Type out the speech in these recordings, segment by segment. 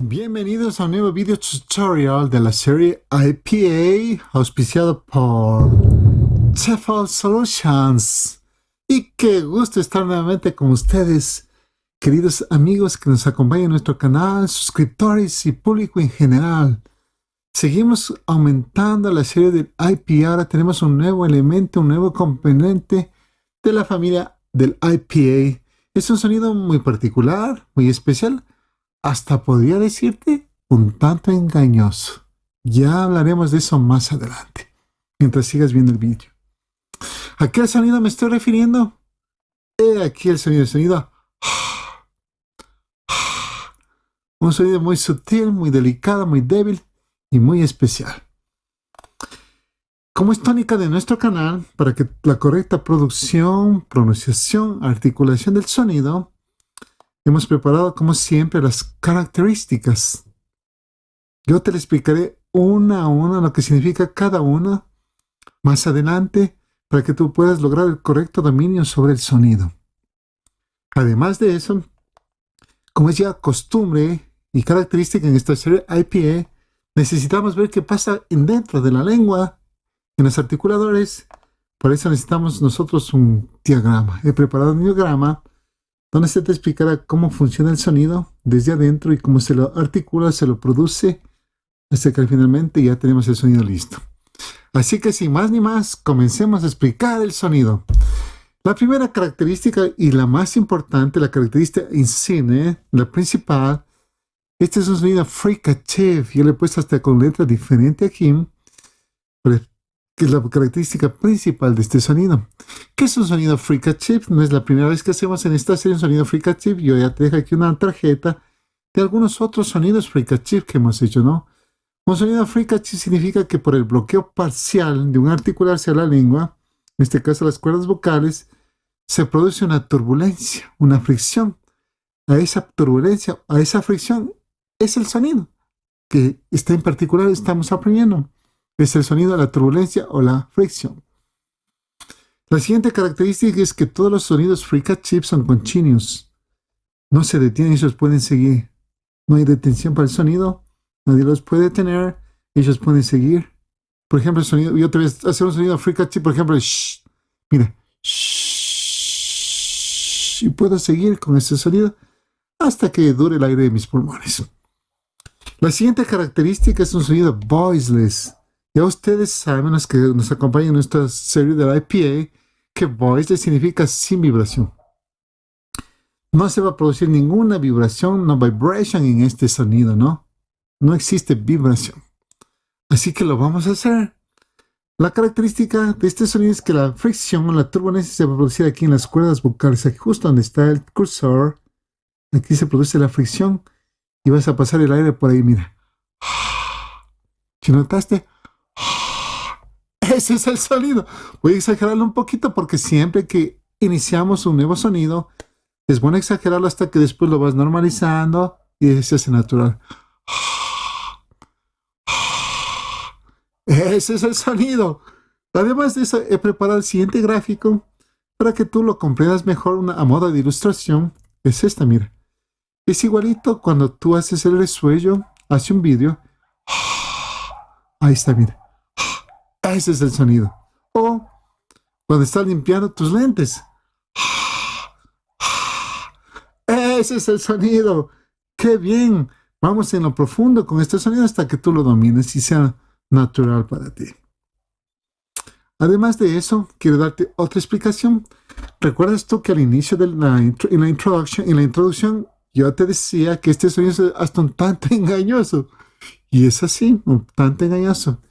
Bienvenidos a un nuevo video tutorial de la serie IPA auspiciado por Cephal Solutions. Y qué gusto estar nuevamente con ustedes, queridos amigos que nos acompañan en nuestro canal, suscriptores y público en general. Seguimos aumentando la serie del IPA. Ahora tenemos un nuevo elemento, un nuevo componente de la familia del IPA. Es un sonido muy particular, muy especial. Hasta podría decirte un tanto engañoso. Ya hablaremos de eso más adelante, mientras sigas viendo el vídeo. ¿A qué sonido me estoy refiriendo? He aquí el sonido. Un sonido muy sutil, muy delicado, muy débil y muy especial. Como es tónica de nuestro canal, para que la correcta producción, pronunciación, articulación del sonido, hemos preparado, como siempre, las características. Yo te lo explicaré una a una lo que significa cada una más adelante para que tú puedas lograr el correcto dominio sobre el sonido. Además de eso, como es ya costumbre y característica en esta serie IPA, necesitamos ver qué pasa dentro de la lengua, en los articuladores. Por eso necesitamos nosotros un diagrama. He preparado un diagrama donde se te explicará cómo funciona el sonido desde adentro y cómo se lo articula, se lo produce, hasta que finalmente ya tenemos el sonido listo. Así que sin más ni más, comencemos a explicar el sonido. La primera característica y la más importante, la característica insignia, la principal, este es un sonido fricative. Yo le he puesto hasta con letra diferente aquí, que es la característica principal de este sonido. ¿Qué es un sonido fricative? No es la primera vez que hacemos en esta serie un sonido fricative. Yo ya te dejo aquí una tarjeta de algunos otros sonidos fricative que hemos hecho, ¿no? Un sonido fricative significa que por el bloqueo parcial de un articular hacia la lengua, en este caso las cuerdas vocales, se produce una turbulencia, una fricción. A esa turbulencia, a esa fricción, es el sonido que está en particular estamos aprendiendo. Es el sonido de la turbulencia o la fricción. La siguiente característica es que todos los sonidos fricative son continuos. No se detienen, ellos pueden seguir. No hay detención para el sonido, nadie los puede detener, ellos pueden seguir. Por ejemplo, el sonido, yo te voy a hacer un sonido fricative, por ejemplo, shh. Mira, shh. Y puedo seguir con este sonido hasta que dure el aire de mis pulmones. La siguiente característica es un sonido voiceless. Ya ustedes saben, los que nos acompañan en nuestra serie de la IPA, que voiceless significa sin vibración. No se va a producir ninguna vibración, no vibration en este sonido, ¿no? No existe vibración. Así que lo vamos a hacer. La característica de este sonido es que la fricción o la turbulencia se va a producir aquí en las cuerdas vocales, aquí justo donde está el cursor. Aquí se produce la fricción y vas a pasar el aire por ahí, mira. ¿Sí notaste? Ese es el sonido. Voy a exagerarlo un poquito porque siempre que iniciamos un nuevo sonido, es bueno exagerarlo hasta que después lo vas normalizando y se hace natural. Ese es el sonido. Además de eso, he preparado el siguiente gráfico para que tú lo comprendas mejor a modo de ilustración. Es esta, mira. Es igualito cuando tú haces el resuello, hace un vídeo. Ahí está, mira. Ese es el sonido. O cuando estás limpiando tus lentes. Ese es el sonido. ¡Qué bien! Vamos en lo profundo con este sonido hasta que tú lo domines y sea natural para ti. Además de eso, quiero darte otra explicación. ¿Recuerdas tú que al inicio de en la introducción, yo te decía que este sonido es hasta un tanto engañoso? Y es así, un tanto engañoso.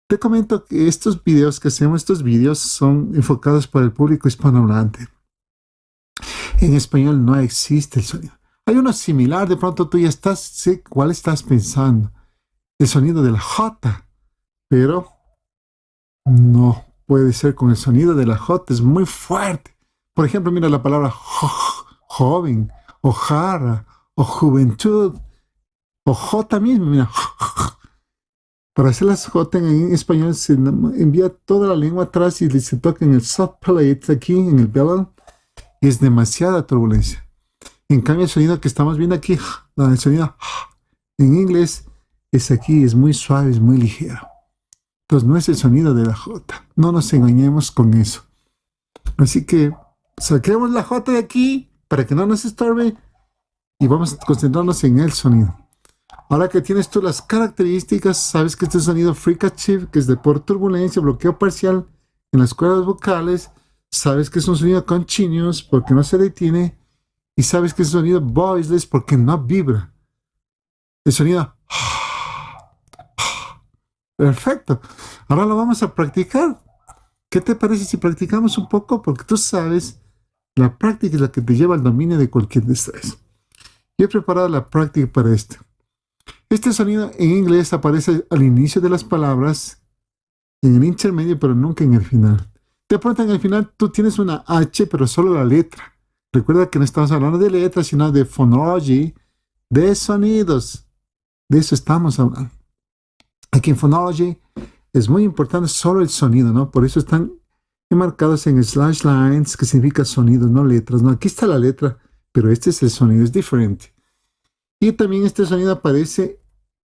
Te comento que estos videos que hacemos, estos videos son enfocados para el público hispanohablante. En español no existe el sonido. Hay uno similar, de pronto tú ya sé cuál estás pensando. El sonido de la J, pero no puede ser con el sonido de la J, es muy fuerte. Por ejemplo, mira la palabra joven, o jarra, o juventud, o J mismo, mira. Para hacer las J en español se envía toda la lengua atrás y se toca en el soft plate aquí, en el belly, y es demasiada turbulencia. En cambio, el sonido que estamos viendo aquí, el sonido en inglés es aquí, es muy suave, es muy ligero. Entonces no es el sonido de la J. No nos engañemos con eso. Así que saquemos la J de aquí para que no nos estorbe y vamos a concentrarnos en el sonido. Ahora que tienes tú las características, sabes que este sonido fricative, que es de por turbulencia, bloqueo parcial en las cuerdas vocales, sabes que es un sonido continuous porque no se detiene y sabes que es un sonido voiceless porque no vibra. El sonido... Perfecto. Ahora lo vamos a practicar. ¿Qué te parece si practicamos un poco? Porque tú sabes, la práctica es la que te lleva al dominio de cualquier destreza. Yo he preparado la práctica para esto. Este sonido en inglés aparece al inicio de las palabras, en el intermedio, pero nunca en el final. De pronto en el final tú tienes una H, pero solo la letra. Recuerda que no estamos hablando de letras, sino de phonology, de sonidos. De eso estamos hablando. Aquí en phonology es muy importante solo el sonido, ¿no? Por eso están enmarcados en slash lines, que significa sonidos, no letras, ¿no? Aquí está la letra, pero este es el sonido, es diferente. Y también este sonido aparece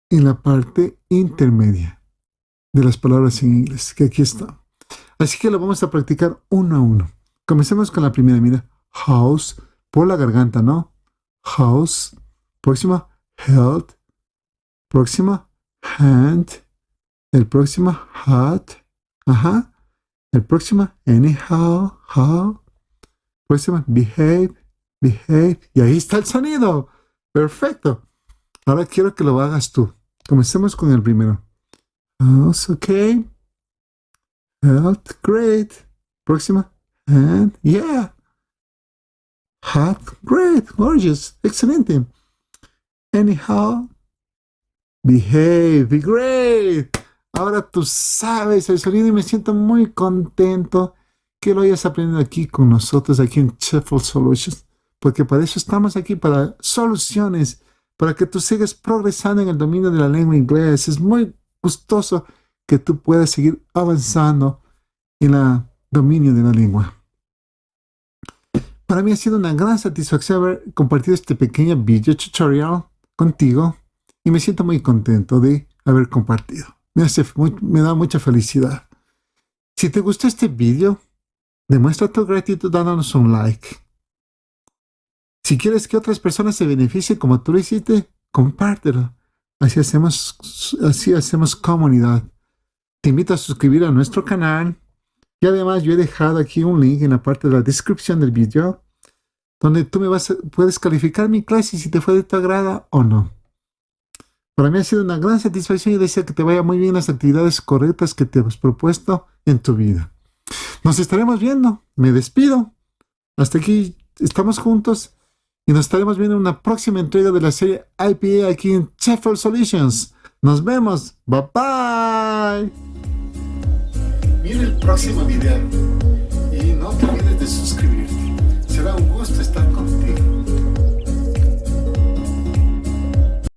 en la parte intermedia de las palabras en inglés, que aquí está. Así que lo vamos a practicar uno a uno. Comencemos con la primera, mira. House, por la garganta, ¿no? House. Próxima, health. Próxima, hand. El próximo, hot. Ajá. El próximo, anyhow, how. Próxima, behave, behave. Y ahí está el sonido. Perfecto. Ahora quiero que lo hagas tú. Comencemos con el primero. House, ok. Health, great. Próxima, and, yeah. Hot, great, gorgeous, excelente. Anyhow, behave, be great. Ahora tú sabes el sonido y me siento muy contento que lo hayas aprendido aquí con nosotros, aquí en Sheffield Solutions, porque para eso estamos aquí, para soluciones, para que tú sigas progresando en el dominio de la lengua inglesa. Es muy gustoso que tú puedas seguir avanzando en el dominio de la lengua. Para mí ha sido una gran satisfacción haber compartido este pequeño video tutorial contigo y me siento muy contento de haber compartido. Me da mucha felicidad. Si te gustó este video, demuestra tu gratitud dándonos un like. Si quieres que otras personas se beneficien como tú lo hiciste, compártelo. Así hacemos comunidad. Te invito a suscribir a nuestro canal. Y además yo he dejado aquí un link en la parte de la descripción del video donde tú puedes calificar mi clase si te fue de tu agrado o no. Para mí ha sido una gran satisfacción y deseo que te vaya muy bien las actividades correctas que te has propuesto en tu vida. Nos estaremos viendo. Me despido. Hasta aquí estamos juntos y nos estaremos viendo en una próxima entrega de la serie IPA aquí en Sheffield Solutions. Nos vemos. Bye bye. Mira el próximo video y no te olvides de suscribirte. Será un gusto estar contigo.